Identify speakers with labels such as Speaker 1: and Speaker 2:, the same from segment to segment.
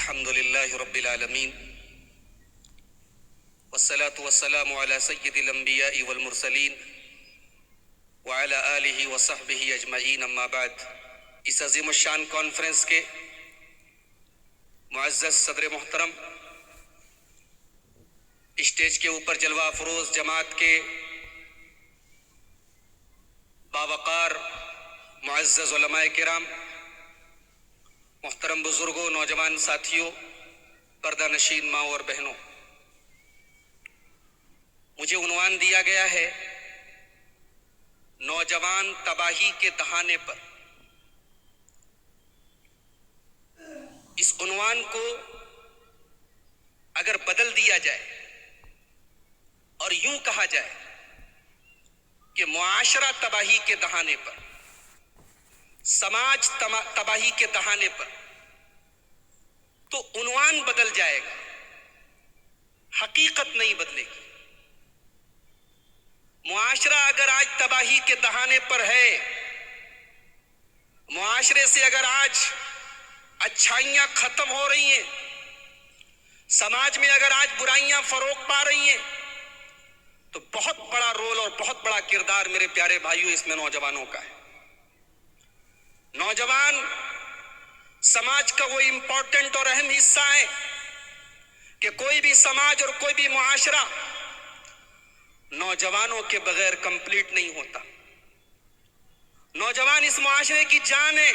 Speaker 1: الحمد لله رب العالمين والصلاة والسلام على سيد الأنبياء والمرسلين وعلى آلہ وصحبہ اجمعین اما بعد۔ اس عظیم الشان کانفرنس کے معزز صدر محترم، اسٹیج کے اوپر جلوہ افروز جماعت کے باوقار معزز علماء کرام، محترم بزرگوں، نوجوان ساتھیوں، پردہ نشین ماں اور بہنوں، مجھے عنوان دیا گیا ہے نوجوان تباہی کے دہانے پر۔ اس عنوان کو اگر بدل دیا جائے اور یوں کہا جائے کہ معاشرہ تباہی کے دہانے پر، سماج تباہی کے دہانے پر، تو عنوان بدل جائے گا، حقیقت نہیں بدلے گی۔ معاشرہ اگر آج تباہی کے دہانے پر ہے، معاشرے سے اگر آج اچھائیاں ختم ہو رہی ہیں، سماج میں اگر آج برائیاں فروغ پا رہی ہیں، تو بہت بڑا رول اور بہت بڑا کردار میرے پیارے بھائیوں اس میں نوجوانوں کا ہے۔ نوجوان سماج کا وہ امپورٹنٹ اور اہم حصہ ہے کہ کوئی بھی سماج اور کوئی بھی معاشرہ نوجوانوں کے بغیر کمپلیٹ نہیں ہوتا۔ نوجوان اس معاشرے کی جان ہے،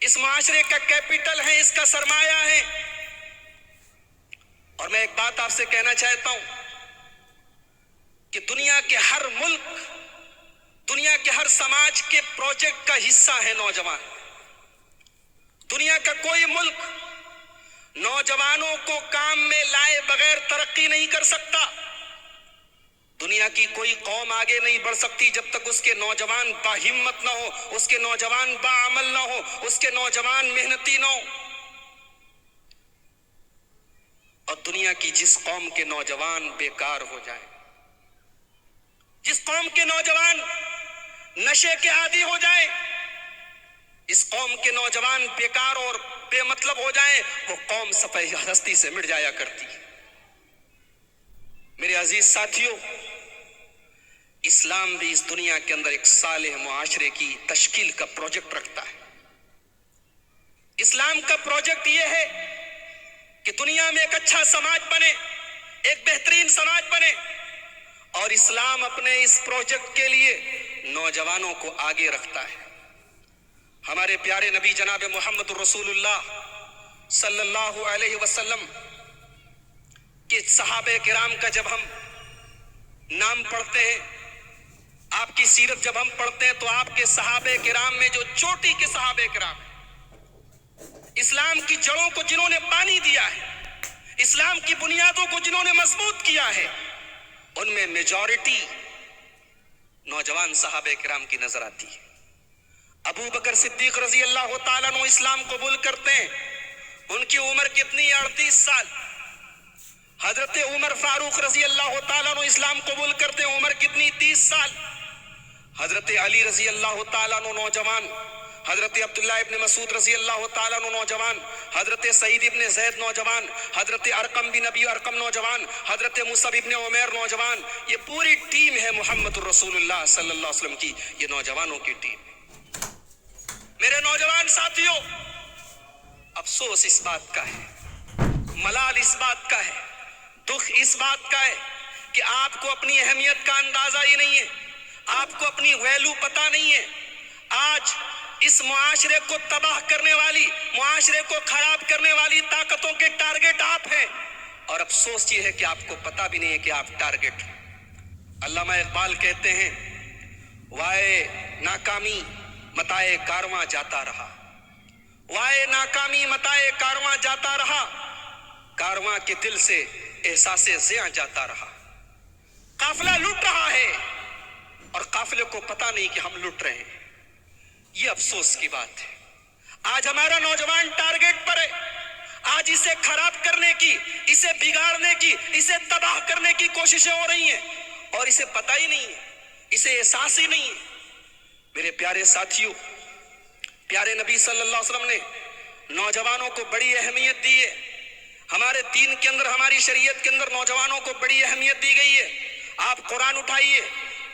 Speaker 1: اس معاشرے کا کیپٹل ہے، اس کا سرمایہ ہے۔ اور میں ایک بات آپ سے کہنا چاہتا ہوں کہ دنیا کے ہر ملک، دنیا کے ہر سماج کے پروجیکٹ کا حصہ ہے نوجوان۔ دنیا کا کوئی ملک نوجوانوں کو کام میں لائے بغیر ترقی نہیں کر سکتا۔ دنیا کی کوئی قوم آگے نہیں بڑھ سکتی جب تک اس کے نوجوان باہمت نہ ہو، اس کے نوجوان باعمل نہ ہو، اس کے نوجوان محنتی نہ ہو۔ اور دنیا کی جس قوم کے نوجوان بیکار ہو جائیں، جس قوم کے نوجوان نشے کے عادی ہو جائیں، اس قوم کے نوجوان بیکار اور بے مطلب ہو جائیں، وہ قوم صفحہ ہستی سے مٹ جایا کرتی ہے۔ میرے عزیز ساتھیوں، اسلام بھی اس دنیا کے اندر ایک صالح معاشرے کی تشکیل کا پروجیکٹ رکھتا ہے۔ اسلام کا پروجیکٹ یہ ہے کہ دنیا میں ایک اچھا سماج بنے، ایک بہترین سماج بنے، اور اسلام اپنے اس پروجیکٹ کے لیے نوجوانوں کو آگے رکھتا ہے۔ ہمارے پیارے نبی جناب محمد رسول اللہ صلی اللہ علیہ وسلم کے صحابہ کرام کا جب ہم نام پڑھتے ہیں، آپ کی سیرت جب ہم پڑھتے ہیں، تو آپ کے صحابہ کرام میں جو چوٹی کے صحابہ کرام ہیں، اسلام کی جڑوں کو جنہوں نے پانی دیا ہے، اسلام کی بنیادوں کو جنہوں نے مضبوط کیا ہے، ان میں میجورٹی نوجوان صحابہ کرام کی نظر آتی ہے۔ ابو بکر صدیق رضی اللہ تعالیٰ عنہ اسلام قبول کرتے ہیں، ان کی عمر کتنی؟ 38 سال۔ حضرت عمر فاروق رضی اللہ تعالیٰ عنہ اسلام قبول کرتے ہیں، عمر کتنی؟ 30 سال۔ حضرت علی رضی اللہ تعالیٰ عنہ نوجوان، حضرت عبداللہ ابن مسعود رضی اللہ تعالیٰ عنہ نوجوان، حضرت سعید ابن زید نوجوان، حضرت ارقم بن ابی ارقم نوجوان، حضرت مصعب ابن عمیر نوجوان۔ یہ پوری ٹیم ہے محمد الرسول اللہ صلی اللہ علیہ وسلم کی، یہ نوجوانوں کی ٹیم ہے۔ میرے نوجوان ساتھیوں، افسوس اس بات کا ہے، ملال اس بات کا ہے، دکھ اس بات کا ہے کہ آپ کو اپنی اہمیت کا اندازہ ہی نہیں ہے، آپ کو اپنی ویلیو پتہ نہیں ہے۔ آج اس معاشرے کو تباہ کرنے والی، معاشرے کو خراب کرنے والی طاقتوں کے ٹارگٹ آپ ہیں، اور افسوس یہ ہے کہ آپ کو پتہ بھی نہیں ہے کہ آپ ٹارگٹ ہیں۔ علامہ اقبال کہتے ہیں، وائے ناکامی متائے کارواں جاتا رہا، وائے ناکامی متائے کارواں جاتا رہا، کارواں کے دل سے احساس زیاں جاتا رہا۔ قافلہ لٹ رہا ہے اور قافلے کو پتہ نہیں کہ ہم لٹ رہے ہیں۔ یہ افسوس کی بات ہے۔ آج ہمارا نوجوان ٹارگٹ پر ہے، آج اسے خراب کرنے کی، اسے بگاڑنے کی، اسے تباہ کرنے کی کوششیں ہو رہی ہیں، اور اسے پتہ ہی نہیں ہے، اسے احساس ہی نہیں ہے۔ میرے پیارے ساتھیوں، پیارے نبی صلی اللہ علیہ وسلم نے نوجوانوں کو بڑی اہمیت دی ہے. ہمارے دین کے اندر, ہماری شریعت کے اندر نوجوانوں کو بڑی اہمیت دی گئی ہے. آپ قرآن اٹھائیے,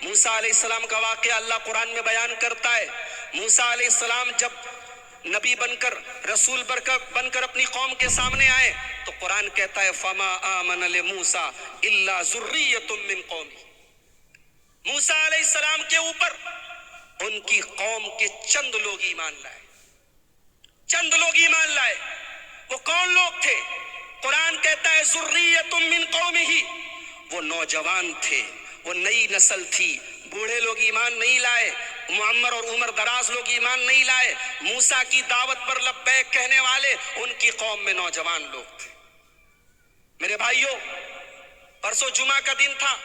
Speaker 1: موسیٰ علیہ السلام کا واقعہ اللہ قرآن میں بیان کرتا ہے. موسیٰ علیہ السلام جب نبی بن کر, رسول بن کر اپنی قوم کے سامنے آئے تو قرآن کہتا ہے فما آمن لموسیٰ الا ذریۃ من قومہ. موسیٰ علیہ السلام کے اوپر ان کی قوم کے چند لوگ ایمان لائے, چند لوگ ایمان لائے. وہ کون لوگ تھے؟ قرآن کہتا ہے ذریۃ من قومہ, وہ نوجوان تھے, وہ نئی نسل تھی. بوڑھے لوگ ایمان نہیں لائے, معمر اور عمر دراز لوگ ایمان نہیں لائے. موسیٰ کی دعوت پر لبیک کہنے والے ان کی قوم میں نوجوان لوگ تھے. میرے بھائیوں, پرسوں جمعہ کا دن تھا.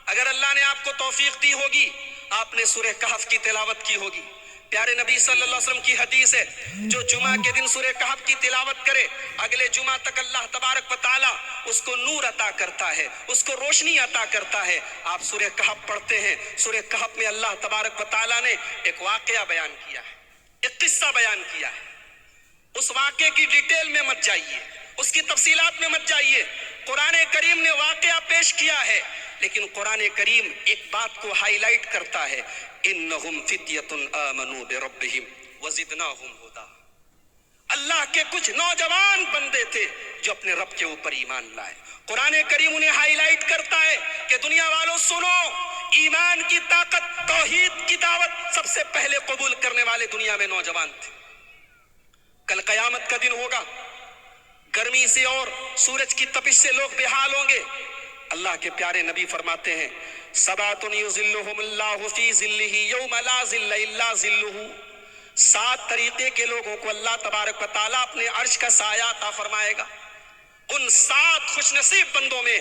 Speaker 1: اگر اللہ نے آپ کو توفیق دی ہوگی, آپ نے سورہ کہف کی تلاوت کی ہوگی. پیارے نبی صلی اللہ علیہ وسلم کی حدیث ہے, جو جمعہ کے دن سورہ کہف کی تلاوت کرے اگلے جمعہ تک اللہ تبارک و تعالی اس کو نور عطا کرتا ہے, اس کو روشنی عطا کرتا ہے. آپ سورہ کہف پڑھتے ہیں, سورہ کہف میں اللہ تبارک و تعالی نے ایک واقعہ بیان کیا ہے, ایک قصہ بیان کیا ہے. اس واقعے کی ڈیٹیل میں مت جائیے, اس کی تفصیلات میں مت جائیے. قرآن کریم نے واقعہ پیش کیا ہے, لیکن قرآن کریم ایک بات کو ہائی لائٹ کرتا ہے, انہم فتیۃ آمنوا بربہم وزدناہم ھدی. اللہ کے کچھ نوجوان بندے تھے جو اپنے رب کے اوپر ایمان لائے. قرآن کریم انہیں ہائی لائٹ کرتا ہے کہ دنیا والوں سنو, ایمان کی طاقت, توحید کی دعوت سب سے پہلے قبول کرنے والے دنیا میں نوجوان تھے. کل قیامت کا دن ہوگا, گرمی سے اور سورج کی تپش سے لوگ بےحال ہوں گے. اللہ کے پیارے نبی فرماتے ہیں سبعۃ یظلھم اللہ فی ظلہ یوم لا ظل الا ظلہ. 7 طریقے کے لوگوں کو اللہ تبارک و تعالیٰ اپنے عرش کا سایہ عطا فرمائے گا. ان 7 خوش نصیب بندوں میں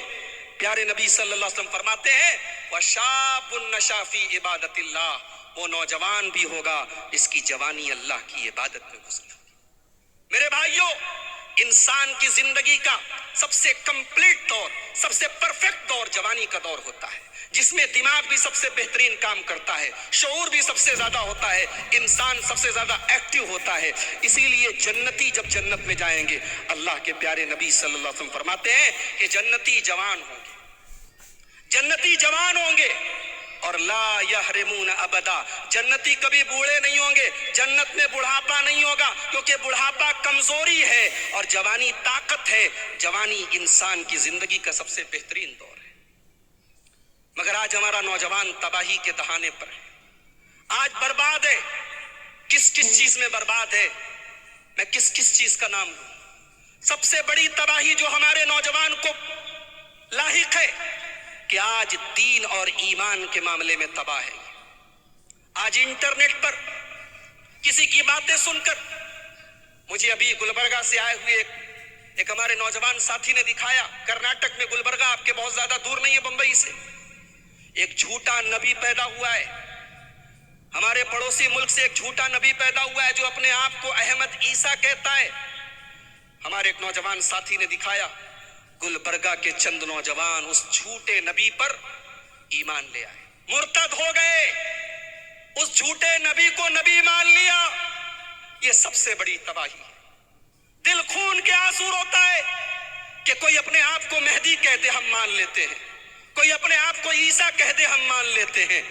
Speaker 1: پیارے نبی صلی اللہ علیہ وسلم فرماتے ہیں وشاب نشا فی عبادت اللہ, وہ نوجوان بھی ہوگا جس کی جوانی اللہ کی عبادت میں گزری ہوگی. میرے بھائیوں, انسان کی زندگی کا سب سے کمپلیٹ دور, سب سے پرفیکٹ دور جوانی کا دور ہوتا ہے, جس میں دماغ بھی سب سے بہترین کام کرتا ہے, شعور بھی سب سے زیادہ ہوتا ہے, انسان سب سے زیادہ ایکٹیو ہوتا ہے. اسی لیے جنتی جب جنت میں جائیں گے, اللہ کے پیارے نبی صلی اللہ علیہ وسلم فرماتے ہیں کہ جنتی جوان ہوں گے, جنتی جوان ہوں گے. اور لا یحرمون ابدا, جنتی کبھی بوڑھے نہیں ہوں گے. جنت میں بڑھاپا نہیں ہوگا, کیونکہ بڑھاپا کمزوری ہے اور جوانی طاقت ہے. جوانی انسان کی زندگی کا سب سے بہترین دور ہے. مگر آج ہمارا نوجوان تباہی کے دہانے پر ہے, آج برباد ہے. کس کس چیز میں برباد ہے, میں کس کس چیز کا نام لوں. سب سے بڑی تباہی جو ہمارے نوجوان کو لاحق ہے کہ آج دین اور ایمان کے معاملے میں تباہ ہے. آج انٹرنیٹ پر کسی کی باتیں سن کر, مجھے ابھی گلبرگہ سے آئے ہوئے ایک ہمارے نوجوان ساتھی نے دکھایا, کرناٹک میں گلبرگہ آپ کے بہت زیادہ دور نہیں ہے بمبئی سے, ایک جھوٹا نبی پیدا ہوا ہے. ہمارے پڑوسی ملک سے ایک جھوٹا نبی پیدا ہوا ہے جو اپنے آپ کو احمد عیسیٰ کہتا ہے. ہمارے ایک نوجوان ساتھی نے دکھایا, گلبرگہ کے چند نوجوان اس جھوٹے نبی پر ایمان لے آئے, مرتد ہو گئے, اس جھوٹے نبی کو نبی مان لیا. یہ سب سے بڑی تباہی ہے. دل خون کے آنسو روتا ہے کہ کوئی اپنے آپ کو مہدی کہہ دے ہم مان لیتے ہیں, کوئی اپنے آپ کو عیسیٰ کہہ دے ہم مان لیتے ہیں.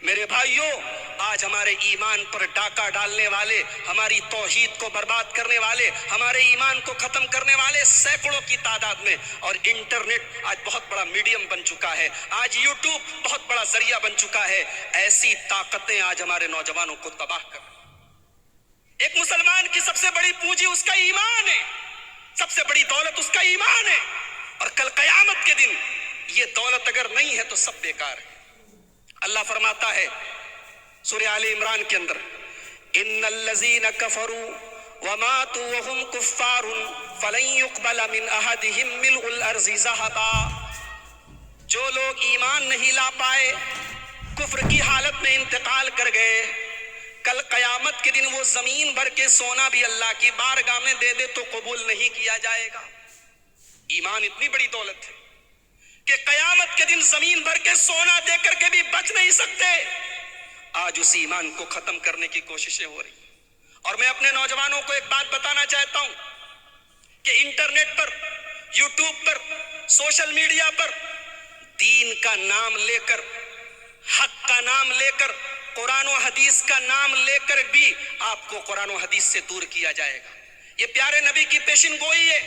Speaker 1: میرے بھائیوں, آج ہمارے ایمان پر ڈاکہ ڈالنے والے, ہماری توحید کو برباد کرنے والے, ہمارے ایمان کو ختم کرنے والے سینکڑوں کی تعداد میں. اور انٹرنیٹ آج بہت بڑا میڈیم بن چکا ہے, آج یوٹیوب بہت بڑا ذریعہ بن چکا ہے. ایسی طاقتیں آج ہمارے نوجوانوں کو تباہ کر. ایک مسلمان کی سب سے بڑی پونجی اس کا ایمان ہے, سب سے بڑی دولت اس کا ایمان ہے. اور کل قیامت کے دن یہ دولت اگر نہیں ہے تو سب بیکار ہے. اللہ فرماتا ہے سورہ آل عمران کے اندر ان الذین کفروا وماتوا وهم کفار فلن يقبل من احدهم ملء الارض ذهبا. جو لوگ ایمان نہیں لا پائے, کفر کی حالت میں انتقال کر گئے, کل قیامت کے دن وہ زمین بھر کے سونا بھی اللہ کی بارگاہ میں دے دے تو قبول نہیں کیا جائے گا. ایمان اتنی بڑی دولت ہے کہ قیامت کے دن زمین بھر کے سونا دے کر کے بھی بچ نہیں سکتے. آج اس ایمان کو ختم کرنے کی کوششیں ہو رہی, اور میں اپنے نوجوانوں کو ایک بات بتانا چاہتا ہوں کہ انٹرنیٹ پر، یوٹیوب پر، سوشل میڈیا پر دین کا نام لے کر، حق کا نام لے کر، قرآن و حدیث کا نام لے کر بھی آپ کو قرآن و حدیث سے دور کیا جائے گا۔ یہ پیارے نبی کی پیشن گوئی ہے۔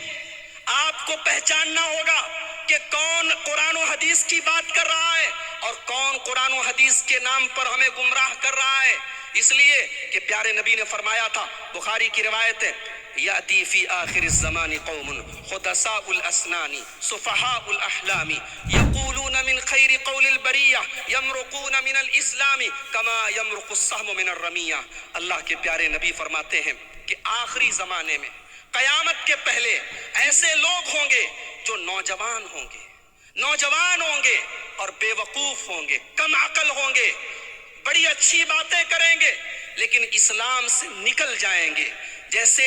Speaker 1: آپ کو پہچاننا ہوگا کہ کون قرآن و حدیث کی بات کر رہا ہے اور کون قرآن و حدیث کے نام پر ہمیں گمراہ کر رہا ہے۔ اس لیے کہ پیارے نبی نے فرمایا تھا، بخاری کی روایت ہے، یاتی فی آخر الزمان قوم خدساء الاسنان صفحاء الاحلام یقولون من خیر قول البریہ یمرقون من الاسلام کما یمرق السهم من الرمیہ۔ اللہ کے پیارے نبی فرماتے ہیں کہ آخری زمانے میں، قیامت کے پہلے ایسے لوگ ہوں گے جو نوجوان ہوں گے اور بے وقوف ہوں گے، کم عقل ہوں گے، بڑی اچھی باتیں کریں گے لیکن اسلام سے نکل جائیں گے۔ جیسے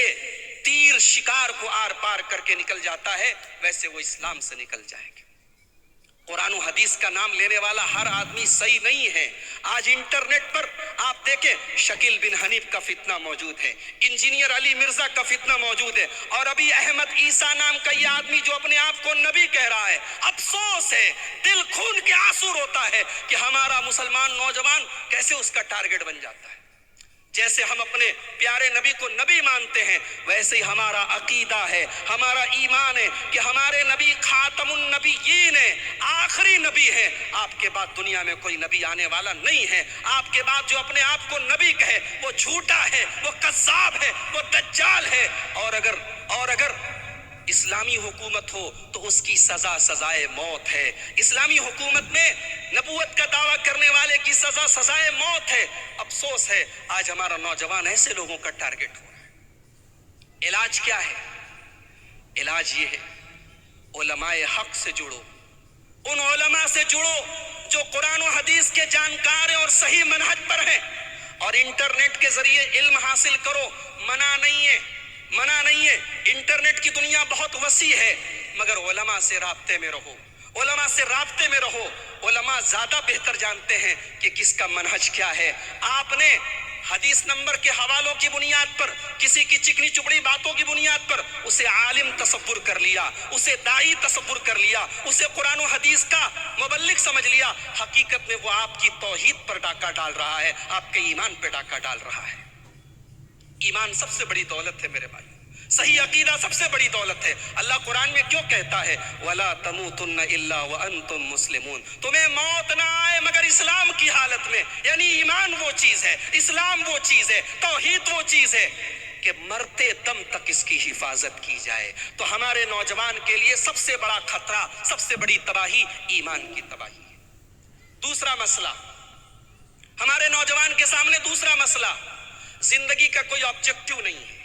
Speaker 1: تیر شکار کو آر پار کر کے نکل جاتا ہے، ویسے وہ اسلام سے نکل جائیں گے۔ قرآن و حدیث کا نام لینے والا ہر آدمی صحیح نہیں ہے۔ آج انٹرنیٹ پر آپ دیکھیں، شکیل بن حنیف کا فتنہ موجود ہے، انجینئر علی مرزا کا فتنہ موجود ہے، اور ابھی احمد عیسیٰ نام کا یہ آدمی جو اپنے آپ کو نبی کہہ رہا ہے۔ افسوس ہے، دل خون کے آنسو روتا ہے کہ ہمارا مسلمان نوجوان کیسے اس کا ٹارگٹ بن جاتا ہے۔ جیسے ہم اپنے پیارے نبی کو نبی مانتے ہیں، ویسے ہی ہمارا عقیدہ ہے، ہمارا ایمان ہے کہ ہمارے نبی خاتم النبیین ہیں، آخری نبی ہیں۔ آپ کے بعد دنیا میں کوئی نبی آنے والا نہیں ہے۔ آپ کے بعد جو اپنے آپ کو نبی کہے وہ جھوٹا ہے، وہ کذاب ہے، وہ دجال ہے۔ اور اگر اسلامی حکومت ہو تو اس کی سزا سزائے موت ہے۔ اسلامی حکومت میں نبوت کا دعویٰ کرنے والے کی سزا سزائے موت ہے۔ افسوس ہے، آج ہمارا نوجوان ایسے لوگوں کا ٹارگٹ ہو رہا ہے۔ علاج کیا ہے؟ علاج یہ ہے، علماء حق سے جڑو، ان علماء سے جڑو جو قرآن و حدیث کے جانکار ہیں اور صحیح منہج پر ہیں، اور انٹرنیٹ کے ذریعے علم حاصل کرو۔ منع نہیں ہے، منع نہیں ہے، انٹرنیٹ کی دنیا بہت وسیع ہے، مگر علماء سے رابطے میں رہو، علماء سے رابطے میں رہو۔ علماء زیادہ بہتر جانتے ہیں کہ کس کا منہج کیا ہے۔ آپ نے حدیث نمبر کے حوالوں کی بنیاد پر، کسی کی چکنی چپڑی باتوں کی بنیاد پر اسے عالم تصور کر لیا، اسے داعی تصور کر لیا، اسے قرآن و حدیث کا مبلغ سمجھ لیا۔ حقیقت میں وہ آپ کی توحید پر ڈاکہ ڈال رہا ہے، آپ کے ایمان پہ ڈاکہ ڈال رہا ہے۔ ایمان سب سے بڑی دولت ہے میرے بھائی، صحیح عقیدہ سب سے بڑی دولت ہے۔ اللہ قرآن میں کیوں کہتا ہے وَلَا تَمُوتُنَّ إِلَّا وَأَنْتُمْ مُسْلِمُونَ، تمہیں موت نہ آئے مگر اسلام کی حالت میں۔ یعنی ایمان وہ چیز ہے، اسلام وہ چیز ہے، توحید وہ چیز ہے کہ مرتے دم تک اس کی حفاظت کی جائے۔ تو ہمارے نوجوان کے لیے سب سے بڑا خطرہ، سب سے بڑی تباہی ایمان کی تباہی ہے۔ دوسرا مسئلہ، ہمارے نوجوان کے سامنے دوسرا مسئلہ، زندگی کا کوئی آبجیکٹو نہیں ہے،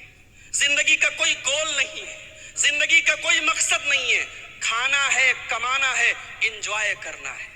Speaker 1: زندگی کا کوئی گول نہیں ہے، زندگی کا کوئی مقصد نہیں ہے۔ کھانا ہے، کمانا ہے، انجوائے کرنا ہے۔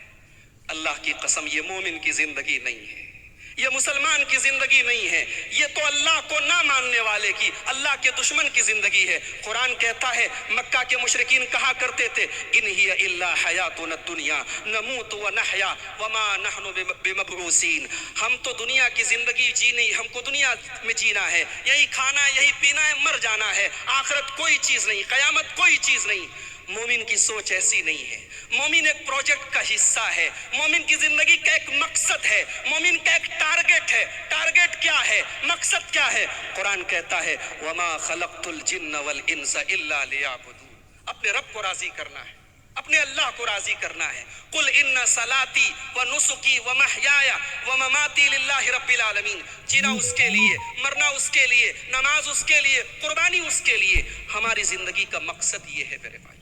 Speaker 1: اللہ کی قسم، یہ مومن کی زندگی نہیں ہے، یہ مسلمان کی زندگی نہیں ہے، یہ تو اللہ کو نہ ماننے والے کی، اللہ کے دشمن کی زندگی ہے۔ قرآن کہتا ہے، مکہ کے مشرکین کہا کرتے تھے ان ہی الا حیاتنا الدنیا نموت ونحیا وما نحن بمبعوثین، ہم تو دنیا کی زندگی جی نہیں، ہم کو دنیا میں جینا ہے، یہی کھانا ہے، یہی پینا ہے، مر جانا ہے، آخرت کوئی چیز نہیں، قیامت کوئی چیز نہیں۔ مومن کی سوچ ایسی نہیں ہے۔ مومن ایک پروجیکٹ کا حصہ ہے، مومن کی زندگی کا ایک مقصد ہے، مومن کا ایک ٹارگٹ ہے۔ ٹارگٹ کیا ہے؟ مقصد کیا ہے؟ قرآن کہتا ہے وَمَا خَلَقْتُ الْجِنَّ وَالْإِنسَ إِلَّا لِيَعْبُدُونَ، اپنے رب کو راضی کرنا ہے، اپنے اللہ کو راضی کرنا ہے۔ قُلْ إِنَّ صَلَاتِي وَنُسُكِي وَمَحْيَايَ وَمَمَاتِي لِلَّهِ رَبِّ الْعَالَمِينَ، جینا اس کے لیے، مرنا اس کے لیے، نماز اس کے لیے، قربانی اس کے لیے۔ ہماری زندگی کا مقصد یہ ہے میرے بھائی۔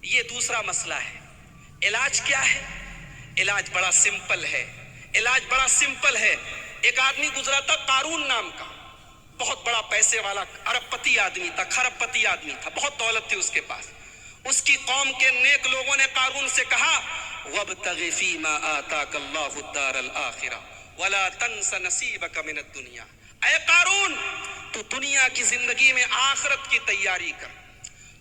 Speaker 1: یہ دوسرا مسئلہ ہے۔ علاج کیا ہے؟ علاج بڑا سمپل ہے، علاج بڑا سمپل ہے۔ ایک آدمی گزرا تھا قارون نام کا، بہت بڑا پیسے والا ارب پتی آدمی تھا، کھرب پتی آدمی تھا، بہت دولت تھی اس کے پاس۔ اس کی قوم کے نیک لوگوں نے قارون سے کہا وَابْتَغِ فِي مَا آتَاكَ اللَّهُ الدَّارَ الْآخِرَةَ وَلَا تَنْسَ نَصِيبَكَ مِنَ الدُّنْيَا، اے قارون تو دنیا کی زندگی میں آخرت کی تیاری کر،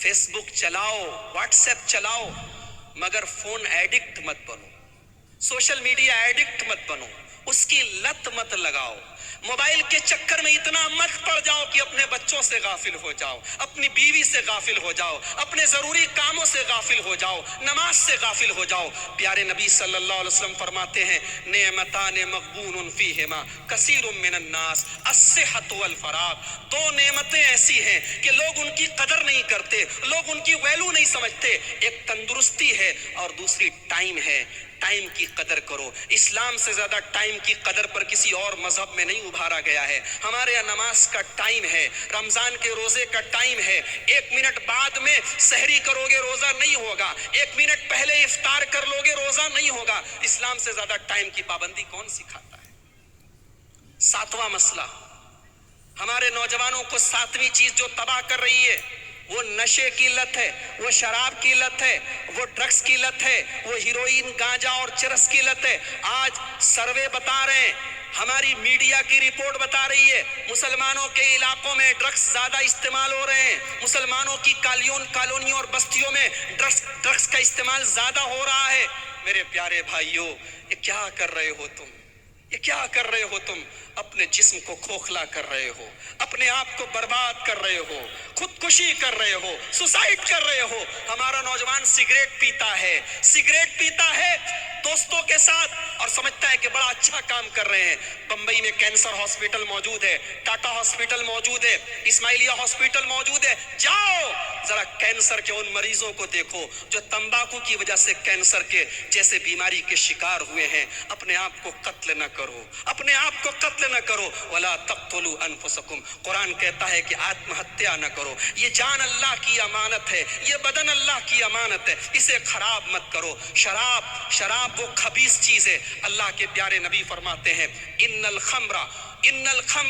Speaker 1: فیس بک چلاؤ، واٹس ایپ چلاؤ، مگر فون ایڈکٹ مت بنو، سوشل میڈیا ایڈکٹ مت بنو، اس کی لت مت لگاؤ، موبائل کے چکر میں اتنا مت پڑ جاؤ کہ اپنے بچوں سے غافل ہو جاؤ، اپنی بیوی سے غافل ہو جاؤ، اپنے ضروری کاموں سے غافل ہو جاؤ، نماز سے غافل ہو جاؤ۔ پیارے نبی صلی اللہ علیہ وسلم فرماتے ہیں نعمتان مغبون فیہما کثیر من الناس الصحۃ والفراغ، دو نعمتیں ایسی ہیں کہ لوگ ان کی قدر نہیں کرتے، لوگ ان کی ویلو نہیں سمجھتے، ایک تندرستی ہے اور دوسری ٹائم ہے۔ ٹائم کی قدر کرو، اسلام سے زیادہ ٹائم کی قدر پر کسی اور مذہب میں نہیں ابھارا گیا ہے۔ ہمارے یہاں نماز کا ٹائم ہے، رمضان کے روزے کا ٹائم ہے، 1 منٹ بعد میں سحری کرو گے روزہ نہیں ہوگا، 1 منٹ پہلے افطار کر لو گے روزہ نہیں ہوگا۔ اسلام سے زیادہ ٹائم کی پابندی کون سکھاتا ہے؟ 7واں مسئلہ، ہمارے نوجوانوں کو 7ویں چیز جو تباہ کر رہی ہے وہ نشے کی لت ہے، وہ شراب کی لت ہے، وہ ڈرگس کی لت ہے، وہ ہیروئن، گانجا اور چرس کی لت ہے۔ آج سروے بتا رہے ہیں، ہماری میڈیا کی رپورٹ بتا رہی ہے، مسلمانوں کے علاقوں میں ڈرگس زیادہ استعمال ہو رہے ہیں، مسلمانوں کی کالونیوں اور بستیوں میں ڈرگس کا استعمال زیادہ ہو رہا ہے۔ میرے پیارے بھائیوں، یہ کیا کر رہے ہو تم؟ یہ کیا کر رہے ہو تم؟ اپنے جسم کو کھوکھلا کر رہے ہو، اپنے آپ کو برباد کر رہے ہو، خودکشی کر رہے ہو، سوسائڈ کر رہے ہو۔ ہمارا نوجوان سگریٹ پیتا ہے دوستوں کے ساتھ اور سمجھتا ہے کہ بڑا اچھا کام کر رہے ہیں۔ بمبئی میں کینسر ہاسپٹل موجود ہے، ٹاٹا ہاسپٹل موجود ہے، اسماعیلیہ ہاسپٹل موجود ہے، جاؤ ذرا کینسر کے ان مریضوں کو دیکھو جو تمباکو کی وجہ سے کینسر کے جیسے بیماری کے شکار ہوئے ہیں۔ اپنے آپ کو قتل نہ کرو، اپنے آپ کو قتل نہ کرو، ولا تقتلوا انفسکم، قرآن کہتا ہے کہ آتم ہتیا نہ کرو۔ یہ جان اللہ کی امانت ہے، یہ بدن اللہ کی امانت ہے، اسے خراب مت کرو۔ شراب وہ خبیث چیز ہے۔ اللہ کے پیارے نبی فرماتے ہیں ان الخمر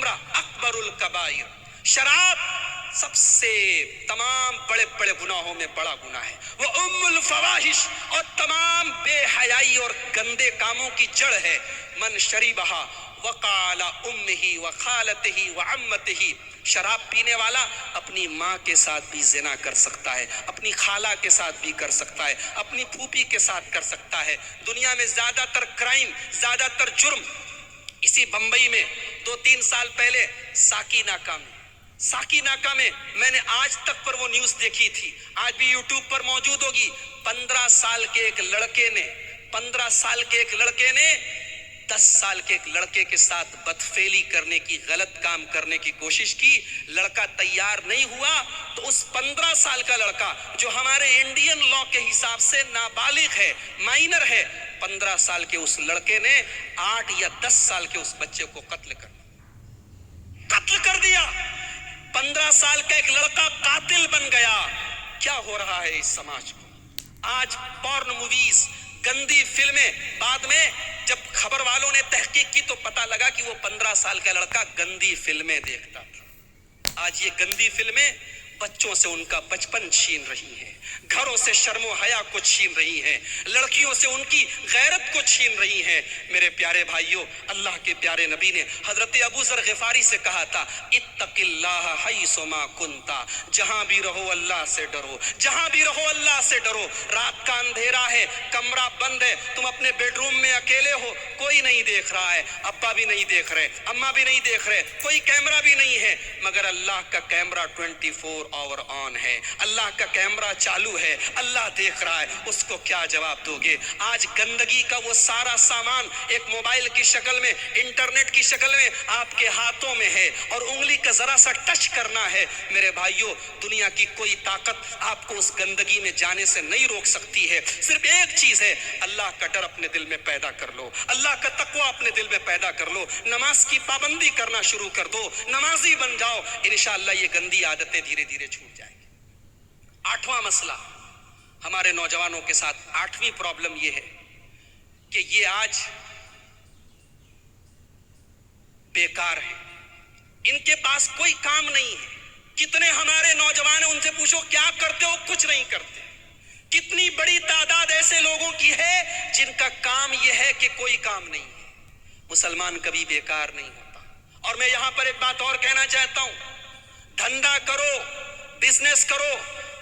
Speaker 1: اکبر الکبائر، شراب سب سے تمام بڑے بڑے گناہوں میں بڑا گناہ ہے، وہ ام الفواحش، اور تمام بے حیائی اور گندے کاموں کی جڑ ہے۔ من شریبہا وقال امہ وخالتہ وعمتہ، شراب پینے والا اپنی ماں کے ساتھ بھی زنا کر سکتا ہے، اپنی خالہ کے ساتھ بھی کر سکتا ہے، اپنی پھوپھی کے ساتھ کر سکتا ہے۔ دنیا میں زیادہ تر کرائم، زیادہ تر جرم اسی بمبئی میں 2-3 سال پہلے ساکی ناکہ میں میں نے آج تک پر وہ نیوز دیکھی تھی، آج بھی یوٹیوب پر موجود ہوگی۔ 15 سال کے ایک لڑکے نے 10 سال کے ایک لڑکے کے ساتھ بدفعلی کرنے کی، غلط کام کرنے کی کوشش کی۔ لڑکا تیار نہیں ہوا تو اس 15 سال کا لڑکا جو ہمارے انڈین لا کے حساب سے نابالغ ہے، مائنر ہے، 15 سال کے اس لڑکے نے 8 یا 10 سال کے اس بچے کو قتل کر دیا۔ 15 سال کا ایک لڑکا قاتل بن گیا۔ کیا ہو رہا ہے اس سماج کو؟ آج پورن موویز، گندی فلمیں، بعد میں جب خبر والوں نے تحقیق کی تو پتا لگا کہ وہ 15 سال کا لڑکا گندی فلمیں دیکھتا تھا۔ آج یہ گندی فلمیں بچوں سے ان کا بچپن چھین رہی ہیں، گھروں سے شرم و حیا کو چھین رہی ہیں، لڑکیوں سے ان کی غیرت کو چھین رہی ہیں۔ میرے پیارے بھائیوں، اللہ کے پیارے نبی نے حضرت ابو ذر غفاری سے کہا تھا اتق اللہ حیث ما کنت، جہاں بھی رہو اللہ سے ڈرو، جہاں بھی رہو اللہ سے ڈرو۔ رات کا اندھیرا ہے، کمرہ بند ہے، تم اپنے بیڈ روم میں اکیلے ہو، کوئی نہیں دیکھ رہا ہے، ابا بھی نہیں دیکھ رہے، اماں بھی نہیں دیکھ رہے، کوئی کیمرہ بھی نہیں ہے، مگر اللہ کا کیمرہ 24 آور آن ہے، اللہ کا کیمرہ چالو ہے، اللہ دیکھ رہا ہے۔ اس کو کیا جواب دو گے؟ آج گندگی کا وہ سارا سامان ایک موبائل کی شکل میں، انٹرنیٹ کی شکل میں آپ کے ہاتھوں میں ہے، اور انگلی کا ذرا سا ٹچ کرنا ہے۔ میرے بھائیوں، دنیا کی کوئی طاقت آپ کو اس گندگی میں جانے سے نہیں روک سکتی ہے۔ صرف ایک چیز ہے، اللہ کا ڈر اپنے دل میں پیدا کر لو، اللہ کا تقوی اپنے دل میں پیدا کر لو، نماز کی پابندی کرنا شروع کر دو، نمازی بن جاؤ، انشاءاللہ یہ گندی عادتیں دھیرے دھیرے چھوٹ جائیں گی۔ 8واں مسئلہ ہمارے نوجوانوں کے ساتھ، 8ویں پرابلم یہ ہے کہ یہ آج بیکار ہے، ان کے پاس کوئی کام نہیں ہے۔ کتنے ہمارے نوجوان ہیں، ان سے پوچھو کیا کرتے ہو؟ کچھ نہیں کرتے۔ کتنی بڑی تعداد ایسے لوگوں کی ہے جن کا کام یہ ہے کہ کوئی کام نہیں ہے۔ مسلمان کبھی بیکار نہیں ہوتا۔ اور میں یہاں پر ایک بات اور کہنا چاہتا ہوں، دھندا کرو، بزنس کرو،